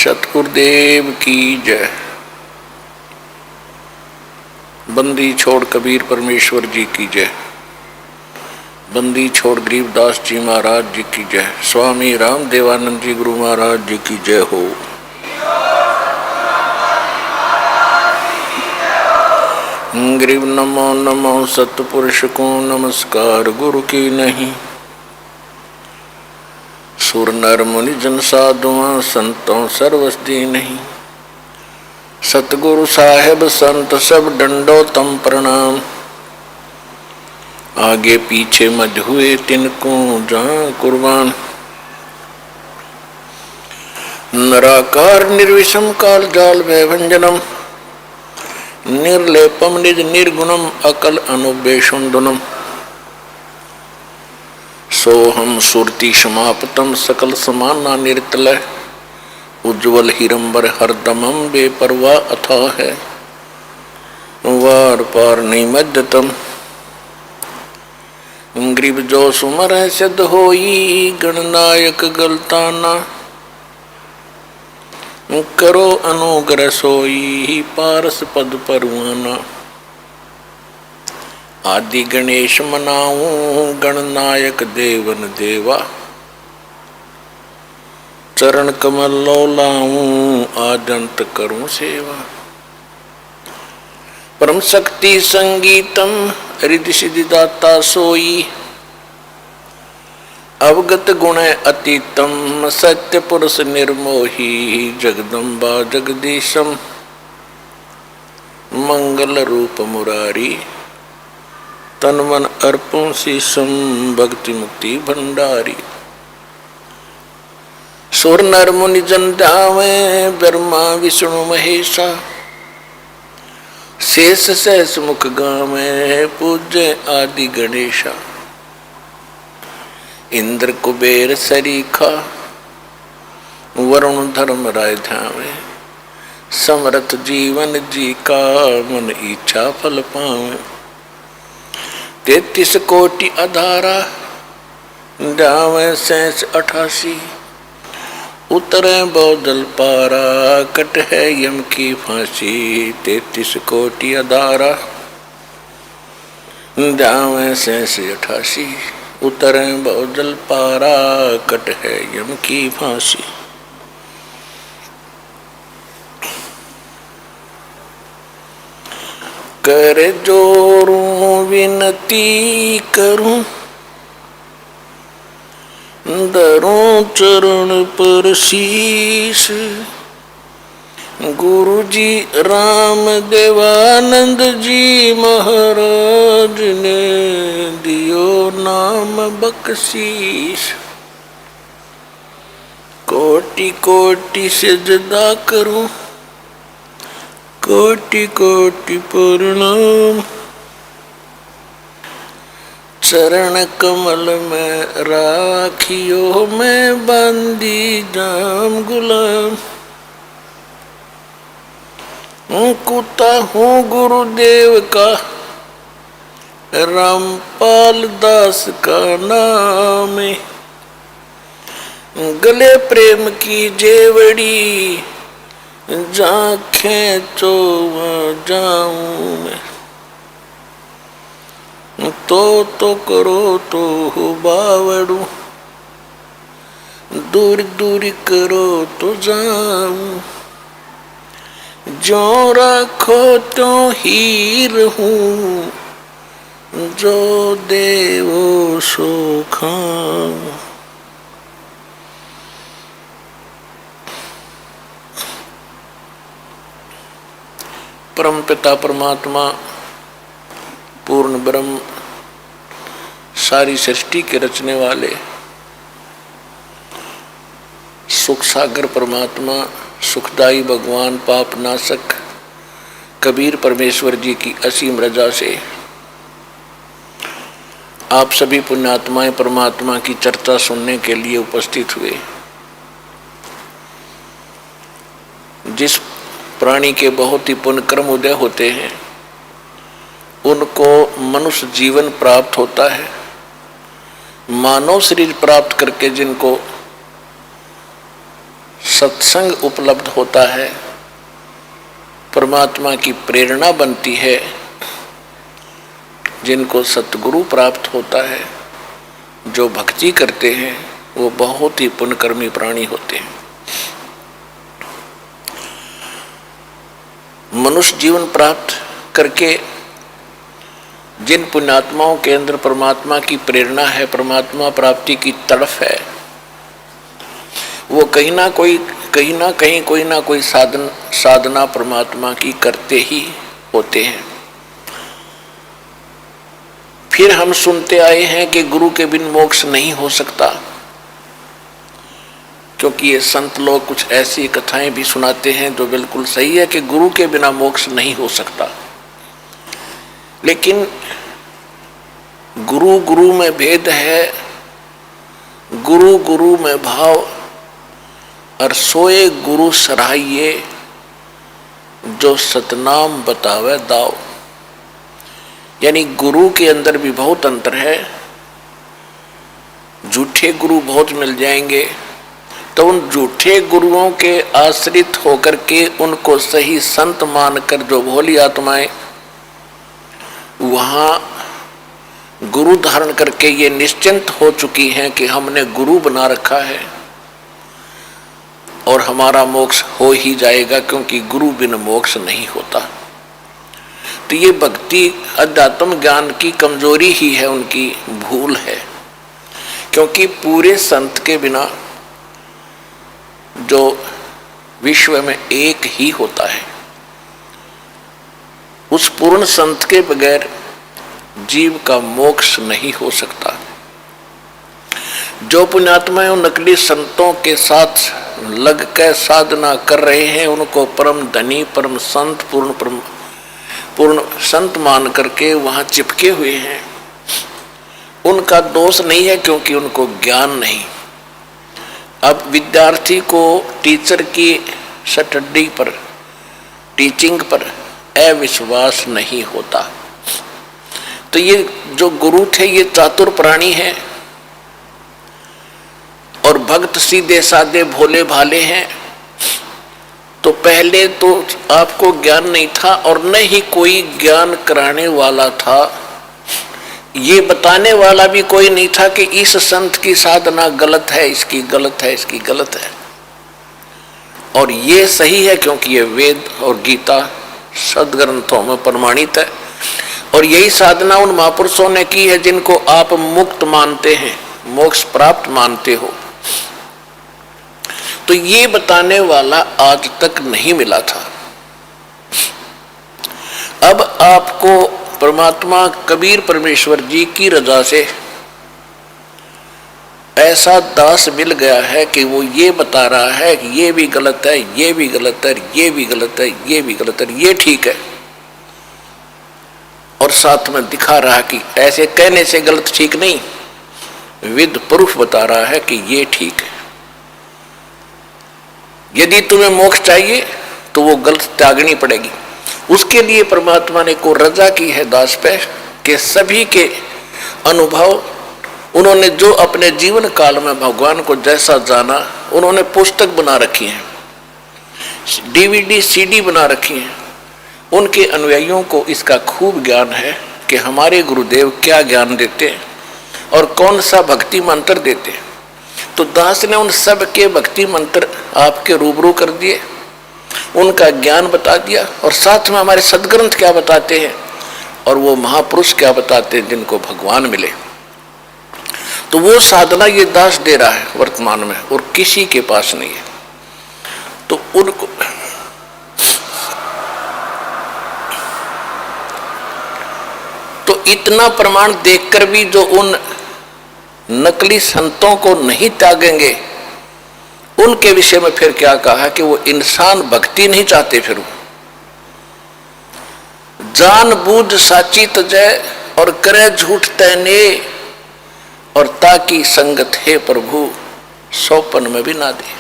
सतगुरुदेव की जय। बंदी छोड़ कबीर परमेश्वर जी की जय। बंदी छोड़ गरीबदास जी महाराज जी की जय। स्वामी राम देवानंद जी गुरु महाराज जी की जय हो। गरीब नमो नमो सतपुरुष को नमस्कार गुरु की नहीं। सुर नर मुनि जन साधुआं संतों सर्वस्दी नहीं। सतगुरु साहेब संत सब डंडो तम प्रणाम। आगे पीछे मज हुए तिनको जहां कुर्बान। नराकार निर्विषम काल जाल भयभंजनम। निर्लेपम निज निर्गुणम अकल अनुबेशुंदनम। सोहम सुरति समापतम सकल समाना निर्तलय। उज्ज्वल हिरंबर हरदमम बेपरवाह अथा है। वार पार नहीं मध्यतम। ग्रीब जो सुमर सिद्ध होई गणनायक गलताना। करो अनुग्रह सोई पारस पद परवाना। आदि गणेश मनाऊं गणनायक देवन देवा। चरण कमल लो लाऊं आदंत करूं सेवा। परम शक्ति संगीतम रिद्धि सिद्धि दाता सोई। अवगत गुण अतीतम सत्य पुरुष निर्मोही। जगदम्बा जगदीशम मंगल रूप मुरारी। तन मन अर्पण शीशम भक्ति मुक्ति भंडारी। सुर नर मुनि जन ध्यावे ब्रह्मा विष्णु महेशा। शेष सहस मुख गावे पूज्य आदि गणेशा। इंद्र कुबेर सरीखा वरुण धर्म राय ध्यावे। समरथ जीवन जी का मन इच्छा फल पावे। 33 कोटि अधारा ध्यावे शेष 88। उतरे बौदल पारा कट है यम की फांसी। 33 कोटि अधारा ध्यावे शेष 88। उतरे बौदल पारा कट है यम की फांसी। कर जोरूं विनती करूं दरों चरण पर शीश। गुरु जी राम देवानंद जी महाराज ने दियो नाम बख्शीश। कोटि कोटि सिजदा करूं कोटि कोटि प्रणाम। चरण कमल में राखियो मैं बंदी जाम गुलाम। कुत्ता हूँ गुरुदेव का रामपाल दास का नाम। गले प्रेम की जेवड़ी जहाँ खेचो वहाँ जाऊं मैं। तो करो तो हो बावड़ू। दूर दूर करो तो जाऊं। जो रखो तो ही रहूं। जो देवो सो खाऊं। परम पिता परमात्मा पूर्ण ब्रह्म सारी सृष्टि के रचने वाले सुख सागर परमात्मा सुखदाई भगवान पाप नाशक कबीर परमेश्वर जी की असीम रजा से आप सभी पुण्यात्माएं परमात्मा की चर्चा सुनने के लिए उपस्थित हुए। जिस प्राणी के बहुत ही पुण्य कर्म उदय होते हैं उनको मनुष्य जीवन प्राप्त होता है। मानव शरीर प्राप्त करके जिनको सत्संग उपलब्ध होता है, परमात्मा की प्रेरणा बनती है, जिनको सतगुरु प्राप्त होता है, जो भक्ति करते हैं वो बहुत ही पुण्यकर्मी प्राणी होते हैं। मनुष्य जीवन प्राप्त करके जिन पुण्यात्माओं के अंदर परमात्मा की प्रेरणा है, परमात्मा प्राप्ति की तड़फ है, वो कहीं ना कहीं कोई ना कोई साधना परमात्मा की करते ही होते हैं। फिर हम सुनते आए हैं कि गुरु के बिन मोक्ष नहीं हो सकता, क्योंकि ये संत लोग कुछ ऐसी कथाएं भी सुनाते हैं जो बिल्कुल सही है कि गुरु के बिना मोक्ष नहीं हो सकता। लेकिन गुरु गुरु में भेद है, गुरु गुरु में भाव, और सोए गुरु सराहिए, जो सतनाम बतावे दाव। यानी गुरु के अंदर भी बहुत अंतर है। झूठे गुरु बहुत मिल जाएंगे, तो उन झूठे गुरुओं के आश्रित होकर के उनको सही संत मानकर जो भोली आत्माएं वहां गुरु धारण करके ये निश्चिंत हो चुकी हैं कि हमने गुरु बना रखा है और हमारा मोक्ष हो ही जाएगा, क्योंकि गुरु बिन मोक्ष नहीं होता। तो ये भक्ति अध्यात्म ज्ञान की कमजोरी ही है, उनकी भूल है। क्योंकि पूरे संत के बिना जो विश्व में एक ही होता है, उस पूर्ण संत के बगैर जीव का मोक्ष नहीं हो सकता। जो पुण्यात्माएं नकली संतों के साथ लग कर साधना कर रहे हैं, उनको परम धनी, परम संत, पूर्ण संत मान करके वहां चिपके हुए हैं। उनका दोष नहीं है, क्योंकि उनको ज्ञान नहीं। अब विद्यार्थी को टीचर की स्टडी पर, टीचिंग पर अविश्वास नहीं होता। तो ये जो गुरु थे ये चातुर प्राणी हैं, और भक्त सीधे साधे भोले भाले हैं। तो पहले तो आपको ज्ञान नहीं था और न ही कोई ज्ञान कराने वाला था, ये बताने वाला भी कोई नहीं था कि इस संत की साधना गलत है, इसकी गलत है, इसकी गलत है। और ये सही है, क्योंकि ये वेद और गीता सदग्रंथों में प्रमाणित है। और यही साधना उन महापुरुषों ने की है जिनको आप मुक्त मानते हैं, मोक्ष प्राप्त मानते हो। तो ये बताने वाला आज तक नहीं मिला था। अब आपको परमात्मा कबीर परमेश्वर जी की रजा से ऐसा दास मिल गया है कि वो ये बता रहा है कि ये भी गलत है, ये भी गलत है, ये भी गलत है, ये भी गलत है, ये ठीक है। और साथ में दिखा रहा है कि ऐसे कहने से गलत ठीक नहीं, विद प्रूफ बता रहा है कि ये ठीक है। यदि तुम्हें मोक्ष चाहिए तो वो गलत त्यागनी पड़ेगी। उसके लिए परमात्मा ने को रजा की है दास पे कि सभी के अनुभव उन्होंने जो अपने जीवन काल में भगवान को जैसा जाना, उन्होंने पुस्तक बना रखी है, DVD CD बना रखी है। उनके अनुयायियों को इसका खूब ज्ञान है कि हमारे गुरुदेव क्या ज्ञान देते हैं और कौन सा भक्ति मंत्र देते हैं। तो दास ने उन सब के भक्ति मंत्र आपके रूबरू कर दिए, उनका ज्ञान बता दिया, और साथ में हमारे सदग्रंथ क्या बताते हैं और वो महापुरुष क्या बताते हैं जिनको भगवान मिले। तो वो साधना ये दास दे रहा है वर्तमान में, और किसी के पास नहीं है। तो उनको तो इतना प्रमाण देखकर भी जो उन नकली संतों को नहीं त्यागेंगे, उनके विषय में फिर क्या कहा कि वो इंसान भक्ति नहीं चाहते, फिर जान बूझ साची तजय और करे झूठ तैने, और ताकि संगत है प्रभु सौपन में भी ना दे।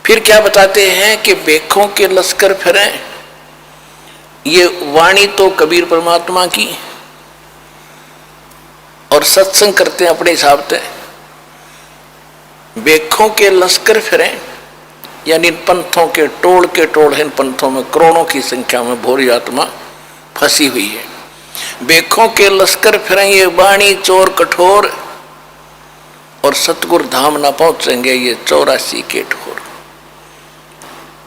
फिर क्या बताते हैं कि बेखों के लश्कर फिरें, ये वाणी तो कबीर परमात्मा की, और सत्संग करते हैं अपने हिसाब से। बेखों के लश्कर फिरें यानी इन पंथों के टोल इन पंथों में करोड़ों की संख्या में भोरी आत्मा फंसी हुई है। बेखों के लश्कर फिरेंगे बाणी चोर कठोर, और सतगुरु धाम ना पहुंचेंगे ये 84 के ठोर।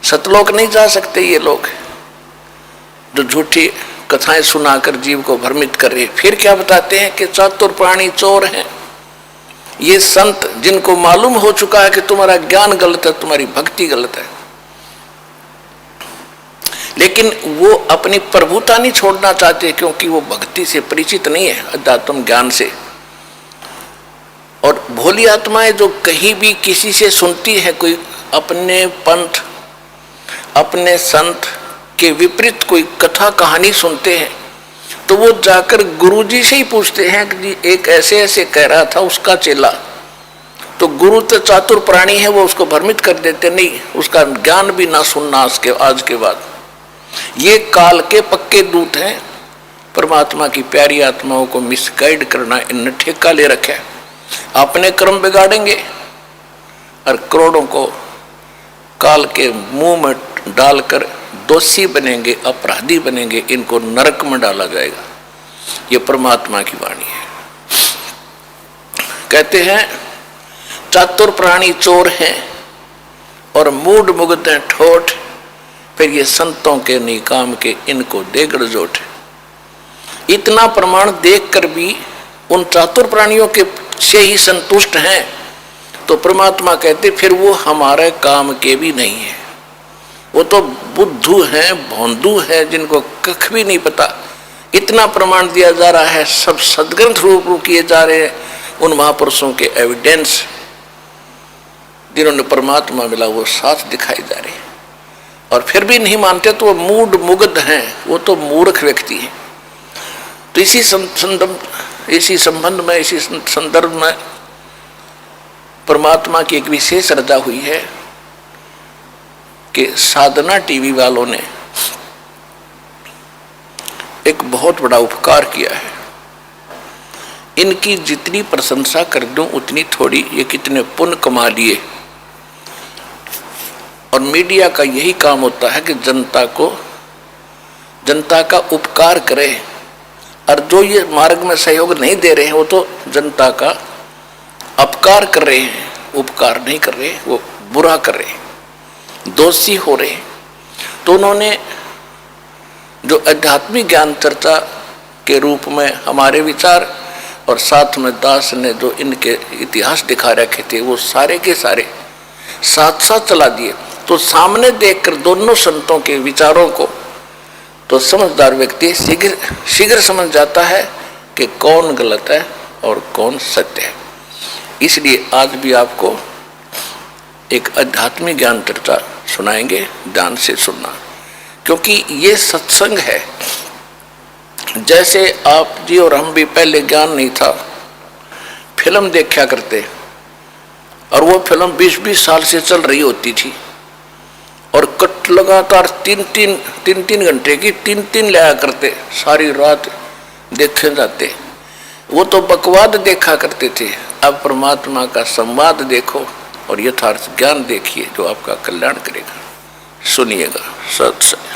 सतलोक नहीं जा सकते ये लोग जो झूठी कथाएं सुनाकर जीव को भ्रमित कर रहे। फिर क्या बताते हैं कि चातुर प्राणी चोर हैं। ये संत जिनको मालूम हो चुका है कि तुम्हारा ज्ञान गलत है, तुम्हारी भक्ति गलत है, लेकिन वो अपनी प्रभुता नहीं छोड़ना चाहते क्योंकि वो भक्ति से परिचित नहीं है, अध्यात्म ज्ञान से। और भोली आत्माएं जो कहीं भी किसी से सुनती है कोई अपने पंथ अपने संत के विपरीत कोई कथा कहानी सुनते हैं, तो वो जाकर गुरुजी से ही पूछते हैं कि जी एक ऐसे ऐसे कह रहा था उसका चेला। तो गुरु तो चातुर प्राणी है, वो उसको भ्रमित कर देते, नहीं उसका ज्ञान भी ना सुनना आज के बाद। ये काल के पक्के दूत हैं। परमात्मा की प्यारी आत्माओं को मिसगाइड करना इनने ठेका ले रखा है। अपने कर्म बिगाड़ेंगे और करोड़ों को काल के मुंह में डालकर दोषी बनेंगे, अपराधी बनेंगे, इनको नरक में डाला जाएगा। ये परमात्मा की वाणी है। कहते हैं चातुर प्राणी चोर हैं और मूड मुग्ध हैं ठोठ, फिर ये संतों के निकाम के इनको देगड़ जोट। इतना प्रमाण देखकर भी उन चातुर प्राणियों के से ही संतुष्ट हैं, तो परमात्मा कहते फिर वो हमारे काम के भी नहीं है। वो तो बुद्धू हैं, भोंदू हैं, जिनको कख भी नहीं पता। इतना प्रमाण दिया जा रहा है, सब सदग्रंथ रूप किए जा रहे हैं उन महापुरुषों के एविडेंस जिन्होंने परमात्मा मिला, वो साथ दिखाई जा रहे हैं, और फिर भी नहीं मानते तो वो मूड मुग्ध हैं, वो तो मूर्ख व्यक्ति हैं। तो इसी संबंध में इसी संदर्भ में परमात्मा की एक विशेष रजा हुई है कि साधना टीवी वालों ने एक बहुत बड़ा उपकार किया है। इनकी जितनी प्रशंसा कर दूं उतनी थोड़ी, ये कितने पुण्य कमा लिए। और मीडिया का यही काम होता है कि जनता का उपकार करे, और जो ये मार्ग में सहयोग नहीं दे रहे हैं वो तो जनता का अपकार कर रहे हैं, उपकार नहीं कर रहे, वो बुरा कर रहे हैं, दोषी हो रहे हैं। तो उन्होंने जो आध्यात्मिक ज्ञान चर्चा के रूप में हमारे विचार और साथ में दास ने जो इनके इतिहास दिखा रखे थे वो सारे के सारे साथ साथ चला दिए। तो सामने देखकर दोनों संतों के विचारों को तो समझदार व्यक्ति शीघ्र समझ जाता है कि कौन गलत है और कौन सत्य है। इसलिए आज भी आपको एक आध्यात्मिक ज्ञान चर्चा सुनाएंगे, ध्यान से सुनना, क्योंकि ये सत्संग है। जैसे आप जी और हम भी पहले ज्ञान नहीं था, फिल्म देखा करते, और वो फिल्म 20-20 साल से चल रही होती थी, और कट लगातार 3-3 घंटे की 3 लाया करते, सारी रात देखे जाते। वो तो बकवाद देखा करते थे। अब परमात्मा का संवाद देखो और यथार्थ ज्ञान देखिए जो आपका कल्याण करेगा। सुनिएगा। सत्संग।